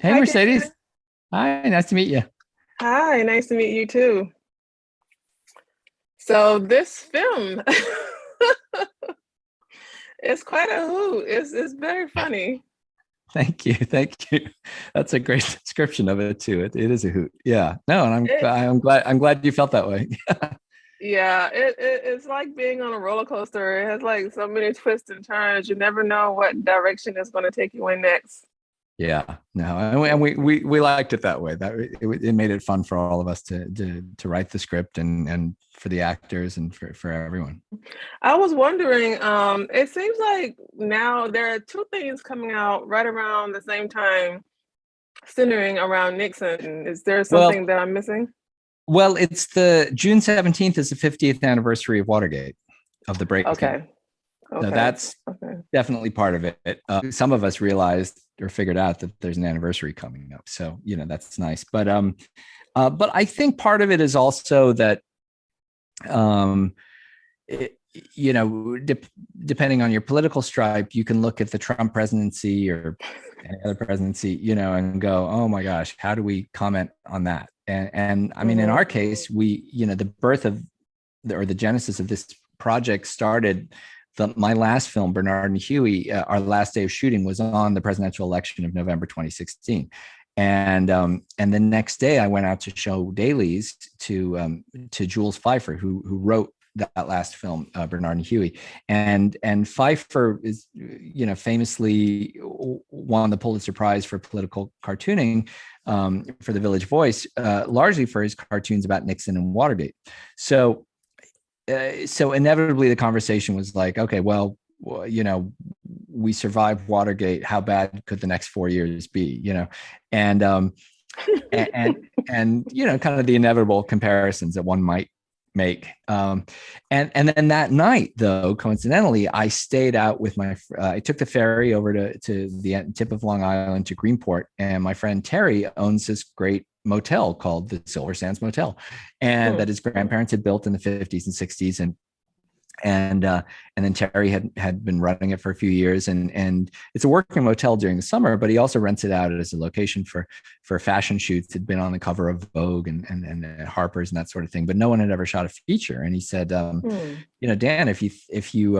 Hey, Hi, Dan. Mercedes. Hi, nice to meet you. Hi, nice to meet you too. So this film, it's quite a hoot. It's very funny. Thank you. Thank you. That's a great description of it too. It is a hoot. Yeah. No, and It, I'm glad you felt that way. yeah, it's like being on a roller coaster. It has like so many twists and turns. You never know what direction it's going to take you in next. Yeah. No, and we liked it that way. It made it fun for all of us to write the script and for the actors and for everyone. I was wondering, it seems like now there are two things coming out right around the same time, centering around Nixon. Is there something Well, that I'm missing? it's the June 17th is the 50th anniversary of Watergate, of the break-in. Okay, So okay, that's okay. definitely part of it. Some of us realized or figured out that there's an anniversary coming up, so that's nice. But I think part of it is also that um, it, depending on your political stripe, you can look at the Trump presidency or any other presidency, and go, oh my gosh, how do we comment on that? And I mean, in Mm-hmm. our case, the birth of or the genesis of this project started my last film, Bernard and Huey, our last day of shooting was on the presidential election of November 2016. And the next day I went out to show dailies to Jules Pfeiffer, who wrote that last film, Bernard and Huey. And Pfeiffer is, famously won the Pulitzer Prize for political cartooning, for The Village Voice, largely for his cartoons about Nixon and Watergate. So so inevitably the conversation was like, okay, well, we survived Watergate. How bad could the next 4 years be? And and kind of the inevitable comparisons that one might make. And then that night, though, coincidentally, I stayed out with I took the ferry over to the tip of Long Island to Greenport, and my friend Terry owns this great motel called the Silver Sands Motel, and Hmm. that his grandparents had built in the 50s and 60s. And then Terry had been running it for a few years, and it's a working motel during the summer, but he also rents it out as a location for fashion shoots. Had been on the cover of Vogue and Harper's and that sort of thing, but no one had ever shot a feature. And he said, Hmm. Dan, if you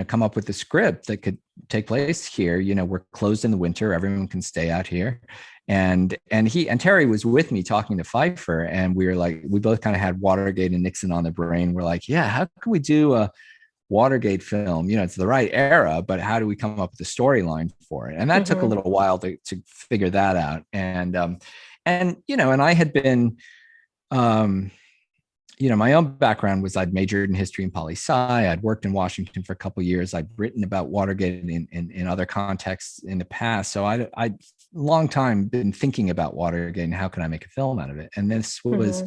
come up with a script that could take place here, we're closed in the winter, everyone can stay out here. And Terry was with me talking to Pfeiffer, and we were like, we both kind of had Watergate and Nixon on the brain. We're like, yeah, how can we do a Watergate film? It's the right era, but how do we come up with a storyline for it? And that took a Mm-hmm. little while to figure that out. And I had been um my own background was I'd majored in history and poli sci. I'd worked in Washington for a couple of years. I'd written about Watergate in other contexts in the past. So I'd long time been thinking about Watergate and how can I make a film out of it. And this was,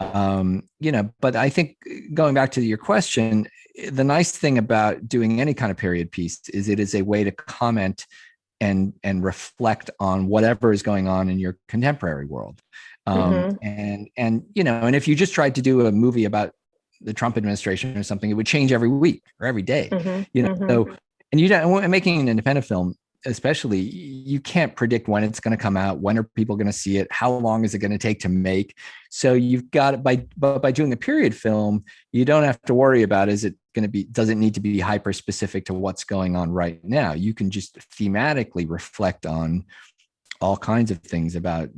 Mm-hmm. but I think going back to your question, the nice thing about doing any kind of period piece is it is a way to comment and reflect on whatever is going on in your contemporary world. Mm-hmm. And if you just tried to do a movie about the Trump administration or something, it would change every week or every day. Mm-hmm. Mm-hmm. So and you don't making an independent film, especially, you can't predict when it's going to come out, when are people going to see it, how long is it going to take to make. So you've got it by doing a period film, you don't have to worry about, is it going to be, does it need to be hyper specific to what's going on right now. You can just thematically reflect on all kinds of things about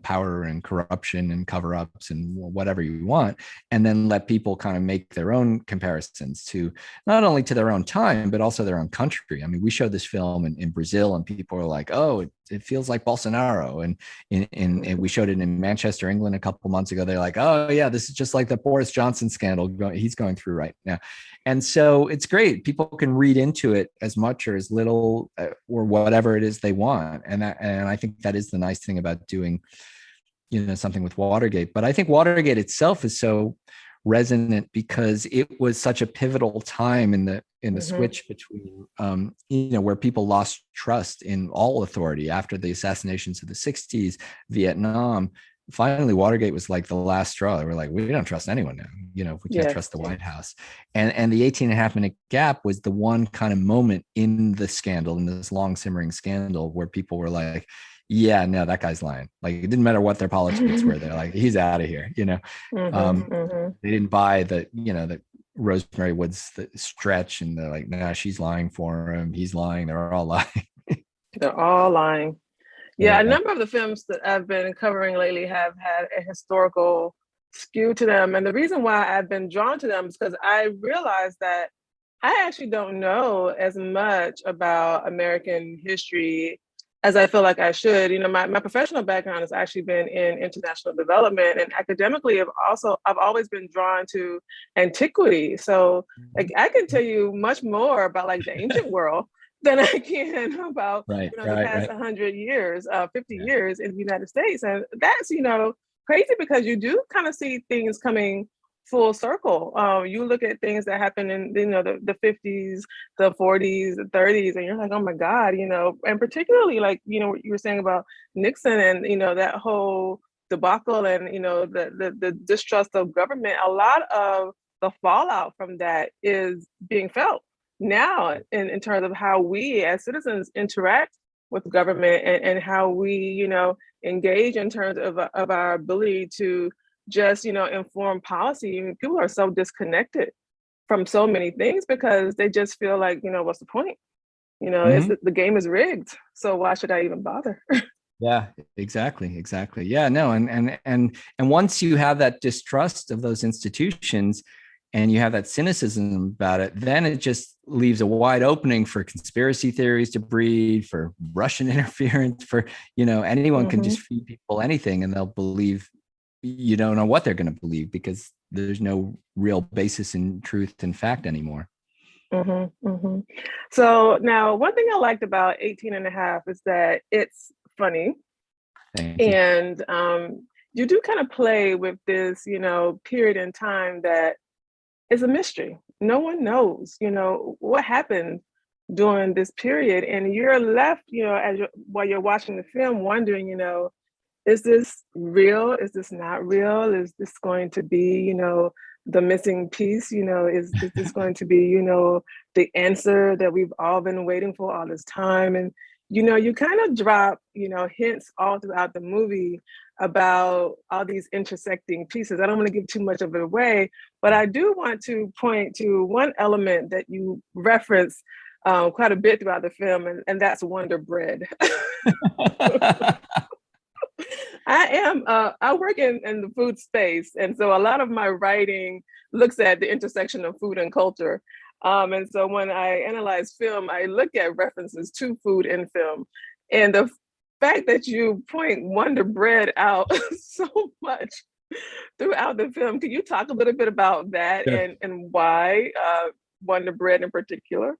power and corruption and cover-ups and whatever you want, and then let people kind of make their own comparisons to not only to their own time but also their own country. I mean, we showed this film in Brazil and people are like, oh, it feels like Bolsonaro. And we showed it in Manchester, England a couple months ago. They're like, oh yeah, this is just like the Boris Johnson scandal he's going through right now. And so it's great. People can read into it as much or as little, or whatever it is they want. And I think that is the nice thing about doing, something with Watergate. But I think Watergate itself is so resonant because it was such a pivotal time in the Mm-hmm. switch between, where people lost trust in all authority after the assassinations of the 60s, Vietnam. Finally, Watergate was like the last straw. They were like, we don't trust anyone now. We can't Yes. trust the White House. And the 18 and a half minute gap was the one kind of moment in the scandal, in this long simmering scandal, where people were like, yeah, no, that guy's lying. Like, it didn't matter what their politics were. They're like, he's out of here, They didn't buy the Rosemary Woods the stretch, and they're like, nah, she's lying for him. He's lying. They're all lying. They're all lying. Yeah, a Yeah. number of the films that I've been covering lately have had a historical skew to them. And the reason why I've been drawn to them is because I realized that I actually don't know as much about American history as I feel like I should. My professional background has actually been in international development, and academically I've always been drawn to antiquity. So like I can tell you much more about like the ancient world than I can about Right, the past 100 years, 50 years in the United States. And that's crazy, because you do kind of see things coming full circle. You look at things that happened in the 50s, the 40s, the 30s, and you're like, oh my God, and particularly like what you were saying about Nixon and that whole debacle, and the distrust of government. A lot of the fallout from that is being felt now in terms of how we as citizens interact with government, and how we engage in terms of our ability to just inform policy. I mean, people are so disconnected from so many things because they just feel like what's the point? The game is rigged, so why should I even bother? Yeah, exactly. Yeah, no, and once you have that distrust of those institutions and you have that cynicism about it, then it just leaves a wide opening for conspiracy theories to breed, for Russian interference, for anyone can just feed people anything and they'll believe. You don't know what they're going to believe because there's no real basis in truth and fact anymore. So now, one thing I liked about 18 and a half is that it's funny. And you do kind of play with this, period in time that is a mystery. No one knows, what happened during this period. And you're left, while you're watching the film, wondering, is this real? Is this not real? Is this going to be, the missing piece? Is this going to be, the answer that we've all been waiting for all this time? And, you kind of drop, hints all throughout the movie about all these intersecting pieces. I don't want to give too much of it away, but I do want to point to one element that you reference quite a bit throughout the film, and that's Wonder Bread. I work in the food space. And so a lot of my writing looks at the intersection of food and culture. And so when I analyze film, I look at references to food in film. And the fact that you point Wonder Bread out so much throughout the film, can you talk a little bit about that? Sure. and why Wonder Bread in particular?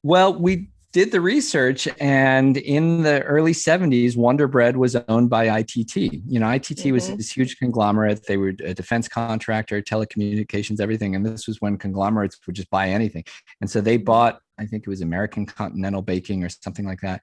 Well, we did the research, and in the early 70s, Wonder Bread was owned by ITT. ITT was this huge conglomerate. They were a defense contractor, telecommunications, everything. And this was when conglomerates would just buy anything. And so they bought, I think it was American Continental Baking or something like that,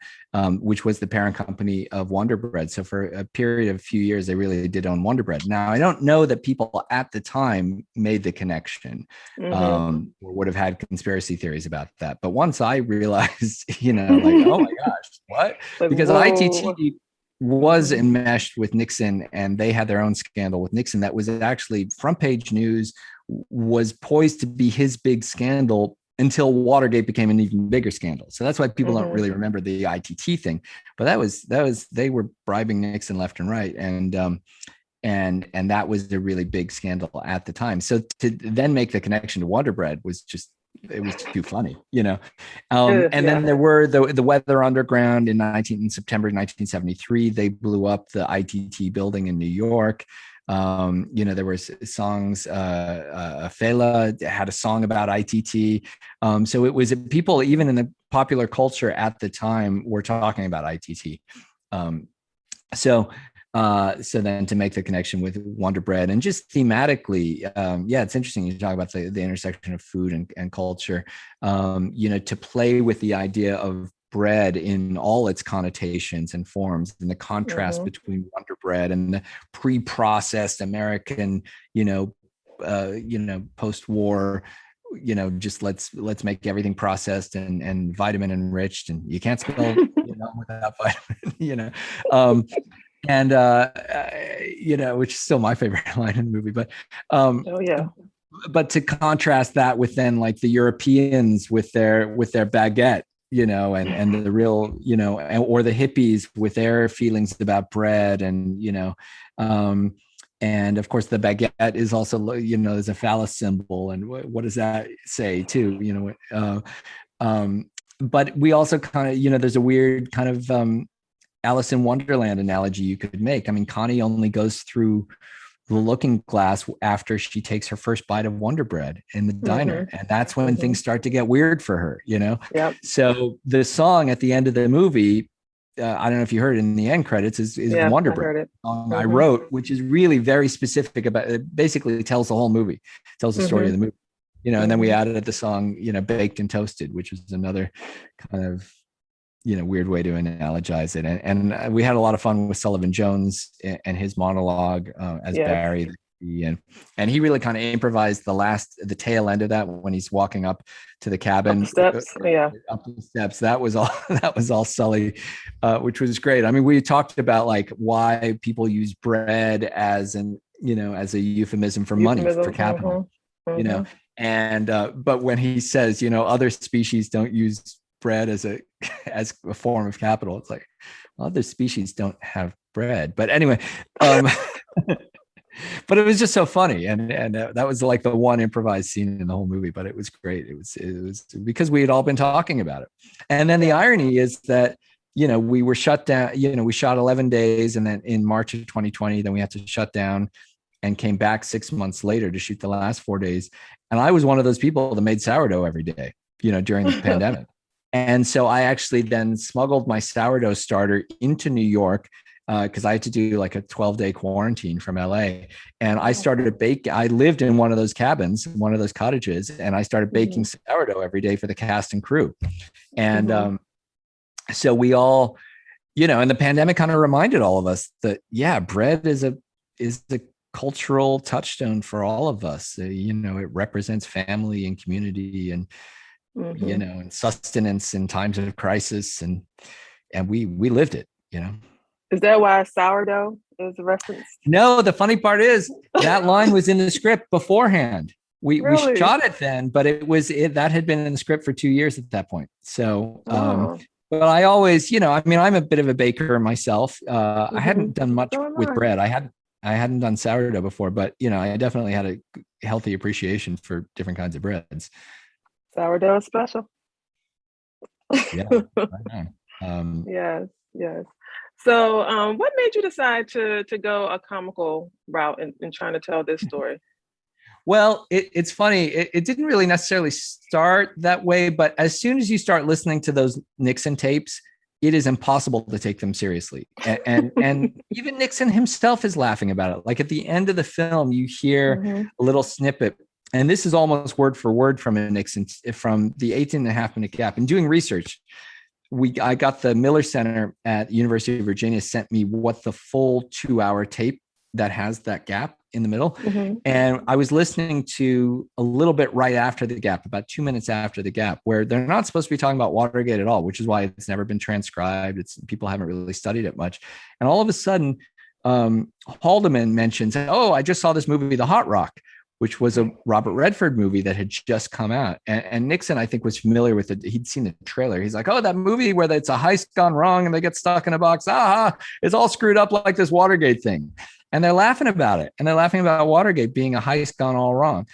which was the parent company of Wonder Bread. So for a period of a few years, they really did own Wonder Bread. Now, I don't know that people at the time made the connection, or would have had conspiracy theories about that. But once I realized, like, oh my gosh, what? Because ITT was enmeshed with Nixon, and they had their own scandal with Nixon that was actually front page news, was poised to be his big scandal until Watergate became an even bigger scandal. So that's why people don't really remember the ITT thing. But that was they were bribing Nixon left and right, and that was a really big scandal at the time. So to then make the connection to Wonder Bread was just, it was too funny, and then there were the Weather Underground in September 1973. They blew up the ITT building in New York. There was songs, Fela had a song about ITT. So it was people, even in the popular culture at the time, were talking about ITT. So then to make the connection with Wonder Bread, and just thematically, it's interesting you talk about the intersection of food and culture, to play with the idea of bread in all its connotations and forms, and the contrast between Wonder Bread and the pre-processed American, post-war, just let's make everything processed and vitamin enriched, and you can't spell without vitamin, and which is still my favorite line in the movie. But oh yeah. But to contrast that with then like the Europeans with their baguette, and the real, or the hippies with their feelings about bread, and and of course the baguette is also, there's a phallus symbol, and what does that say too, but we also kind of, there's a weird kind of Alice in Wonderland analogy you could make. I mean, Connie only goes through the looking glass after she takes her first bite of Wonder Bread in the diner. And that's when things start to get weird for her, Yep. So the song at the end of the movie, I don't know if you heard it in the end credits, is Wonder Bread, song I wrote, which is really very specific about it. Basically tells the whole movie, tells the story of the movie, and then we added the song, Baked and Toasted, which was another kind of, weird way to analogize it. And we had a lot of fun with Sullivan Jones and his monologue as Barry. And he really kind of improvised the tail end of that when he's walking up to the cabin. Up the steps. That was all Sully, which was great. I mean, we talked about like why people use bread as as a euphemism for money, for capital, and but when he says, other species don't use bread as a form of capital, it's like, well, other species don't have bread. But anyway, but it was just so funny, and that was like the one improvised scene in the whole movie. But it was great. It was because we had all been talking about it. And then the irony is that we were shut down. We shot 11 days, and then in March of 2020, then we had to shut down and came back 6 months later to shoot the last 4 days. And I was one of those people that made sourdough every day, during the pandemic. And so I actually then smuggled my sourdough starter into New York because I had to do like a 12-day quarantine from LA. And I started baking. I lived in one of those cabins, one of those cottages, and I started baking sourdough every day for the cast and crew. And so we all, and the pandemic kind of reminded all of us that, bread is the cultural touchstone for all of us. It represents family and community and and sustenance in times of crisis, and we lived it. Is that why sourdough is a reference? No, the funny part is that line was in the script beforehand. We shot it then, but that had been in the script for 2 years at that point. So, but I always, I'm a bit of a baker myself. I hadn't done much with bread. I hadn't done sourdough before, but I definitely had a healthy appreciation for different kinds of breads. Sourdough is special. Yeah. Yes. So what made you decide to go a comical route in trying to tell this story? Well, it's funny. It didn't really necessarily start that way, but as soon as you start listening to those Nixon tapes, it is impossible to take them seriously. And even Nixon himself is laughing about it. Like at the end of the film, you hear a little snippet. And this is almost word for word from Nixon, from the 18.5-minute gap. And doing research, I got the Miller Center at University of Virginia sent me what the full 2-hour tape that has that gap in the middle. And I was listening to a little bit right after the gap, about 2 minutes after the gap, where they're not supposed to be talking about Watergate at all, which is why it's never been transcribed. People haven't really studied it much. And all of a sudden, Haldeman mentions, "Oh, I just saw this movie, The Hot Rock," which was a Robert Redford movie that had just come out. And Nixon, I think, was familiar with it. He'd seen the trailer. He's like, "Oh, that movie where it's a heist gone wrong and they get stuck in a box. It's all screwed up like this Watergate thing." And they're laughing about it. And they're laughing about Watergate being a heist gone all wrong.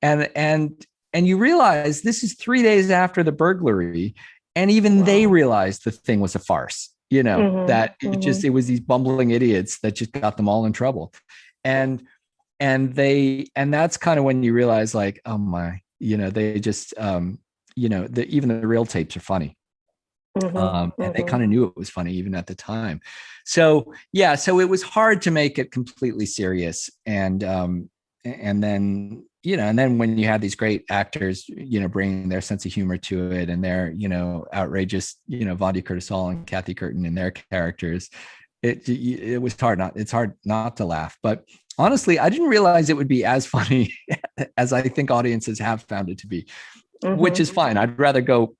And you realize this is 3 days after the burglary. And even they realized the thing was a farce, that it was these bumbling idiots that just got them all in trouble. And that's kind of when you realize, like, oh my, they just, even the real tapes are funny. And they kind of knew it was funny even at the time. So it was hard to make it completely serious. And then when you have these great actors, bringing their sense of humor to it, and their, outrageous, Vondie Curtis-Hall and Kathy Curtin and their characters, it was hard not to laugh. But honestly, I didn't realize it would be as funny as I think audiences have found it to be, which is fine. I'd rather go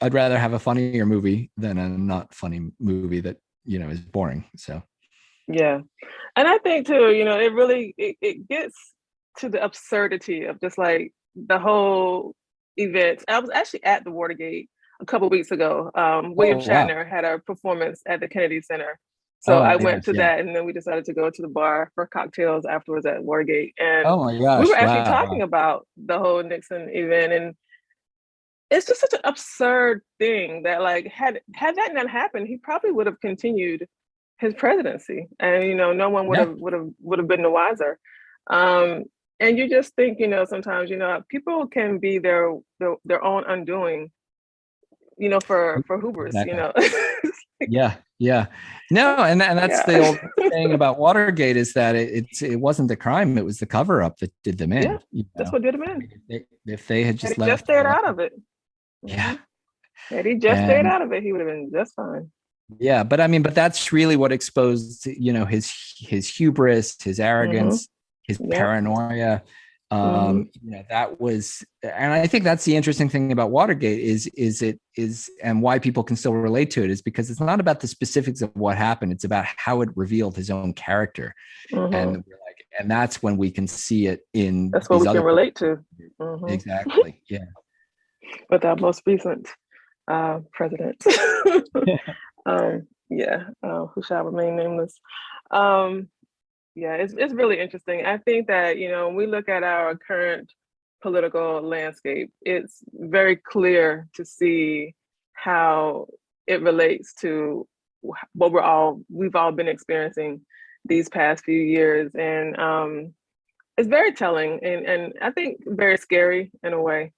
I'd rather have a funnier movie than a not funny movie that, is boring. So Yeah. And I think too, it really it gets to the absurdity of just like the whole event. I was actually at the Watergate a couple weeks ago. William oh wow. Shatner had a performance at the Kennedy Center. So Oh I my went gosh, to yeah. that, and then we decided to go to the bar for cocktails afterwards at Watergate. And Oh my we were gosh, actually wow. talking about the whole Nixon event. And it's just such an absurd thing that like had that not happened, he probably would have continued his presidency, and no one would Yeah. have been the wiser. um and you just think, sometimes, people can be their own undoing, for hubris, Exactly. Yeah, yeah. No, and that's yeah. the old saying about Watergate, is that it wasn't the crime, it was the cover up that did them Yeah, in. that's what did him I in. mean, if they had Had just he just left it stayed alone, out of it. yeah. Hmm. Had he just stayed And out of it, he would have been just fine. yeah, but I mean, but that's really what exposed, his hubris, his Hmm. arrogance, his Yep. paranoia. Hmm. That was, and I think that's the interesting thing about Watergate and why people can still relate to it, is because it's not about the specifics of what happened. It's about how it revealed his own character. And Hmm. we're like, and that's when we can see it in That's what these we can other. relate to. Hmm. Exactly. Yeah. With our most recent president. Yeah, who shall remain nameless. Um, yeah, it's really interesting. I think that, when we look at our current political landscape, it's very clear to see how it relates to what we've all been experiencing these past few years. And it's very telling, and I think very scary in a way.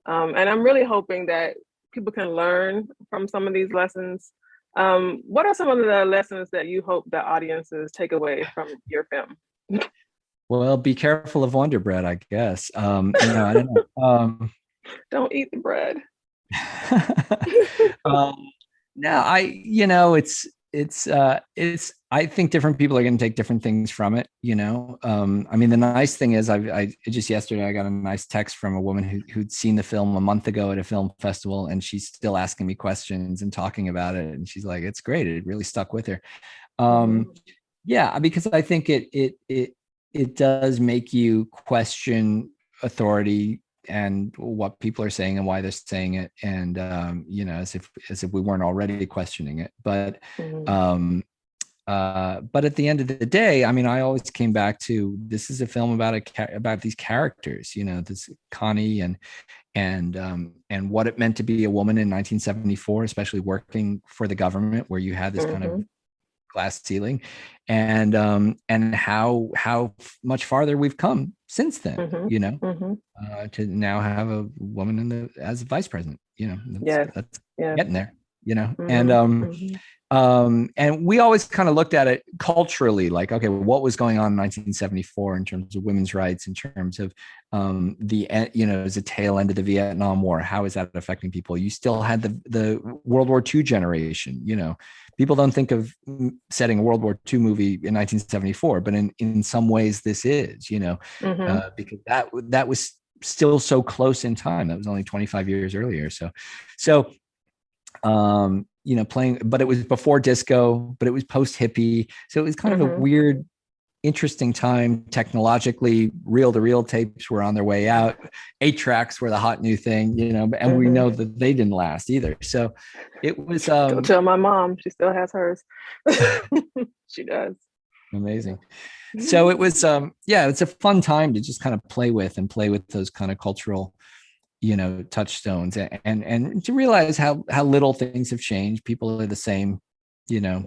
And I'm really hoping that people can learn from some of these lessons. What are some of the lessons that you hope that audiences take away from your film? Well, be careful of Wonder Bread, I guess. I don't know. Don't eat the bread. um, no, it's I think different people are going to take different things from it. I mean, the nice thing is, I just yesterday I got a nice text from a woman who'd seen the film a month ago at a film festival, and she's still asking me questions and talking about it, and she's like, "It's great. It really stuck with her." Um, Mm-hmm. yeah, because I think it does make you question authority and what people are saying and why they're saying it, and as if we weren't already questioning it. Mm-hmm. But at the end of the day, I mean, I always came back to, this is a film about these characters, this Connie and what it meant to be a woman in 1974, especially working for the government, where you had this kind of Mm-hmm. glass ceiling, and how much farther we've come since then, Mm-hmm. Mm-hmm. to now have a woman as vice president. Yes. That's Yes. getting there. And Mm-hmm. Mm-hmm. and we always kind of looked at it culturally, like, okay, what was going on in 1974 in terms of women's rights, in terms of as a tail end of the Vietnam War. How is that affecting people? You still had the World War II generation. People don't think of setting a World War II movie in 1974, but in some ways this is, Mm-hmm. because that was still so close in time. That was only 25 years earlier. So playing, but it was before disco, but it was post hippie. So it was kind of a Mm-hmm. weird, interesting time technologically. Reel to reel tapes were on their way out. 8 tracks were the hot new thing, and we Mm-hmm. know that they didn't last either. So it was Go tell my mom, she still has hers. She does. amazing. So it Mm-hmm. was, it's a fun time to just kind of play with those kind of cultural, touchstones, and to realize how little things have changed. People are the same, you know,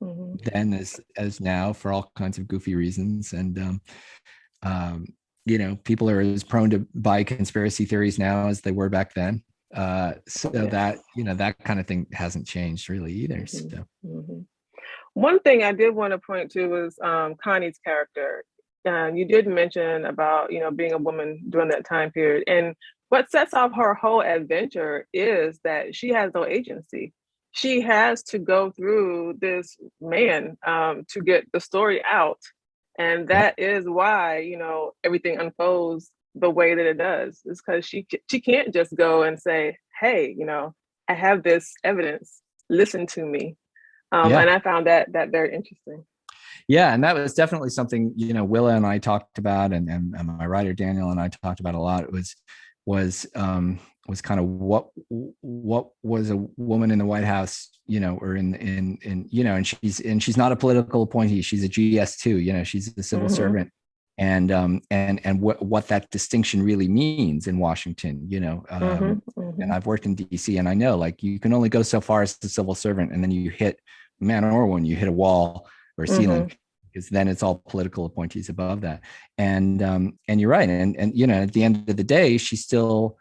Mm-hmm. then as now, for all kinds of goofy reasons. And um, people are as prone to buy conspiracy theories now as they were back then. So Yes. that kind of thing hasn't changed really either. Mm-hmm. So Mm-hmm. One thing I did want to point to was Connie's character. You did mention about, being a woman during that time period. And what sets off her whole adventure is that she has no agency. She has to go through this man to get the story out. And yeah, that is why, everything unfolds the way that it does. Is because she can't just go and say, hey, I have this evidence. Listen to me. And I found that very interesting. Yeah, and that was definitely something, you know, Willa and I talked about, and my writer Daniel and I talked about a lot. It was kind of what was a woman in the White House, you know, or in you know, and she's not a political appointee. She's a GS2, you know, she's a civil servant. And what that distinction really means in Washington, you know, and I've worked in DC, and I know, like, you can only go so far as a civil servant, and then you hit, man or woman, you hit a wall or a ceiling, because then it's all political appointees above that. And you're right, and you know, at the end of the day, she still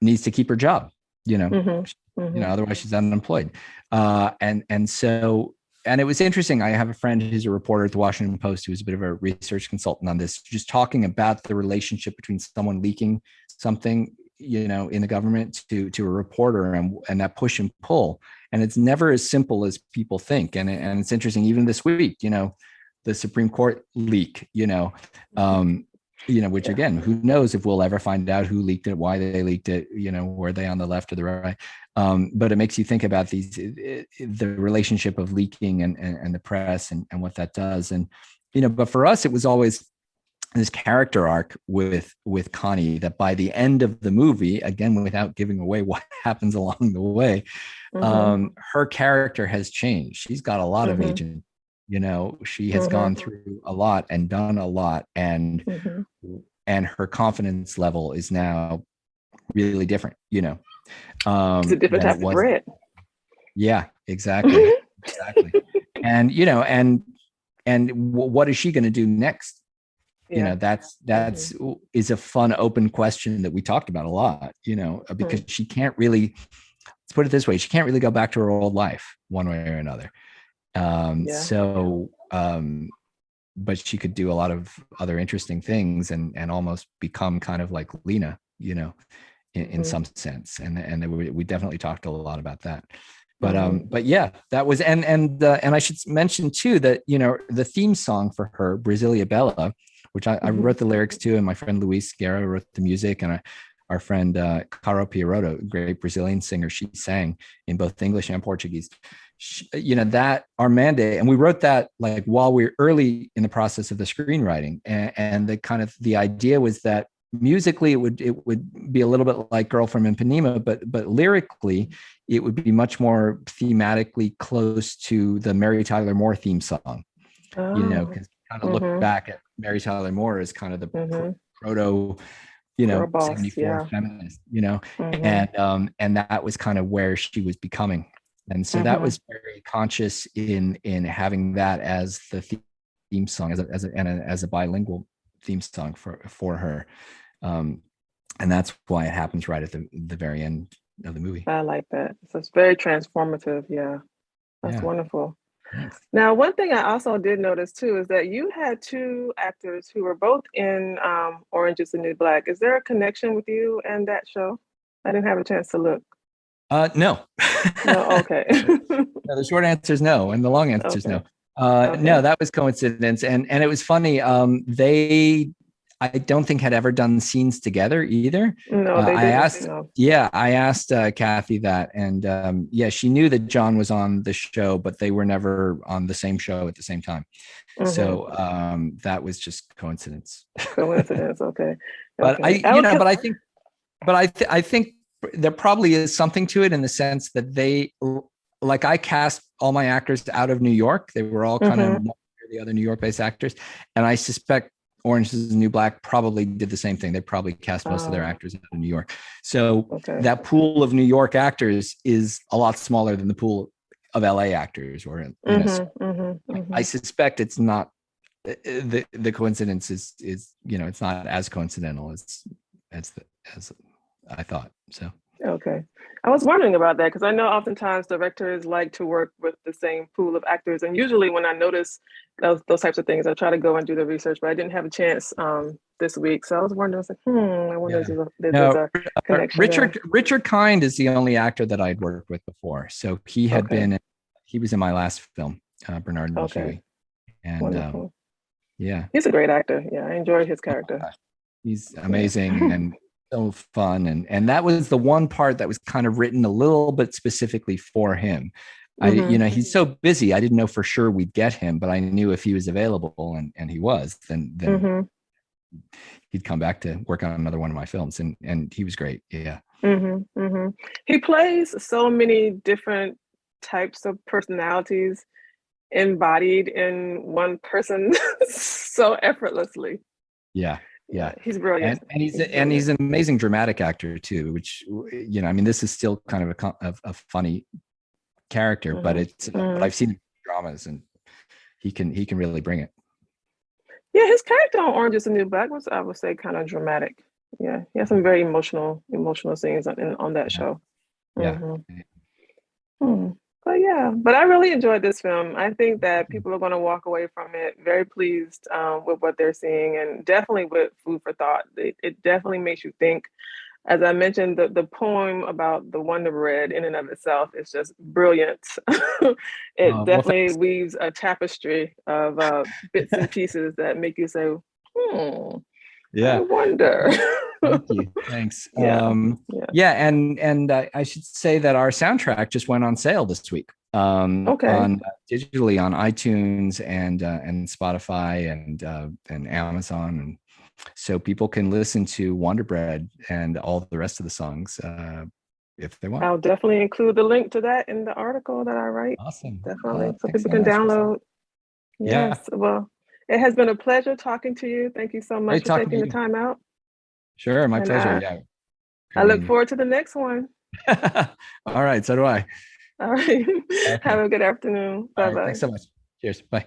needs to keep her job, you know, you know, otherwise she's unemployed. And so. And it was interesting. I have a friend who's a reporter at the Washington Post who's a bit of a research consultant on this, just talking about the relationship between someone leaking something, you know, in the government to a reporter, and that push and pull. And it's never as simple as people think. And it's interesting, even this week, you know, the Supreme Court leak, you know, which again, who knows if we'll ever find out who leaked it, why they leaked it, you know, were they on the left or the right? But it makes you think about the relationship of leaking and the press and what that does. And, you know, but for us, it was always this character arc with Connie, that by the end of the movie, again, without giving away what happens along the way, her character has changed. She's got a lot of agent. You know, she has gone through a lot and done a lot, and her confidence level is now really different, you know. It's a different type of bread. Yeah, exactly. Exactly. And, you know, and what is she going to do next? Yeah. You know, that's is a fun, open question that we talked about a lot, you know, because she can't really, let's put it this way, she can't really go back to her old life one way or another. But she could do a lot of other interesting things and almost become kind of like Lena, you know, in some sense. And we definitely talked a lot about that. But yeah, that was, and I should mention too, that, you know, the theme song for her, Brasilia Bella, which I wrote the lyrics to, and my friend Luis Guerra wrote the music, and our friend Caro Pieroto, great Brazilian singer, she sang in both English and Portuguese. You know, that our mandate, and we wrote that like while we were early in the process of the screenwriting, and the kind of the idea was that musically it would be a little bit like Girl from Ipanema, but lyrically it would be much more thematically close to the Mary Tyler Moore theme song. You know, because kind of look back at Mary Tyler Moore as kind of the proto, you know, boss, 74 feminist, you know, and that was kind of where she was becoming. And so that was very conscious in having that as the theme song, as a bilingual theme song for her. And that's why it happens right at the very end of the movie. I like that. So it's very transformative. Yeah, that's wonderful. Thanks. Now, one thing I also did notice too is that you had two actors who were both in Orange is the New Black. Is there a connection with you and that show? I didn't have a chance to look. No. No, okay. No, the short answer is no, and the long answer is no. No, that was coincidence, and it was funny. They, I don't think, had ever done scenes together either. No, they didn't. I asked Kathy that, and she knew that John was on the show, but they were never on the same show at the same time. So that was just coincidence. Coincidence, okay. But I think there probably is something to it, in the sense that they, like, I cast all my actors out of New York. They were all kind of the other New York-based actors, and I suspect Orange is the New Black probably did the same thing. They probably cast most of their actors out of New York. So that pool of New York actors is a lot smaller than the pool of LA actors. Or I suspect it's not, the coincidence is, you know, it's not as coincidental as I thought. So okay, I was wondering about that, because I know oftentimes directors like to work with the same pool of actors, and usually when I notice those types of things, I try to go and do the research, but I didn't have a chance this week, so I was wondering. I was like, I wonder if there's a connection. Richard Kind is the only actor that I'd worked with before, so he had he was in my last film, Bernard and Huey, and he's a great actor. Yeah, I enjoyed his character. He's amazing, So fun. And that was the one part that was kind of written a little bit specifically for him. He's so busy. I didn't know for sure we'd get him, but I knew if he was available, and he was, then he'd come back to work on another one of my films. And he was great. Yeah. He plays so many different types of personalities embodied in one person so effortlessly. Yeah. He's brilliant. And he's an amazing dramatic actor too, which, I mean, this is still kind of a funny character, but but I've seen dramas, and he can really bring it. Yeah, his character on Orange Is the New Black was, I would say, kind of dramatic. Yeah, he has some very emotional scenes on that show. Yeah. But I really enjoyed this film. I think that people are going to walk away from it very pleased with what they're seeing, and definitely with food for thought. It definitely makes you think. As I mentioned, the poem about the Wonder Bread in and of itself is just brilliant. It definitely weaves a tapestry of bits and pieces that make you say, I wonder. Thank you. Thanks. And I should say that our soundtrack just went on sale this week. Digitally on iTunes and Spotify and Amazon, and so people can listen to Wonder Bread and all the rest of the songs if they want. I'll definitely include the link to that in the article that I write. Awesome. Definitely, so people can download. Yes. Well, it has been a pleasure talking to you. Thank you so much for taking the time out. Sure, my pleasure. I look forward to the next one. All right, so do I. All right. Okay. Have a good afternoon. Bye-bye. Thanks so much. Cheers. Bye.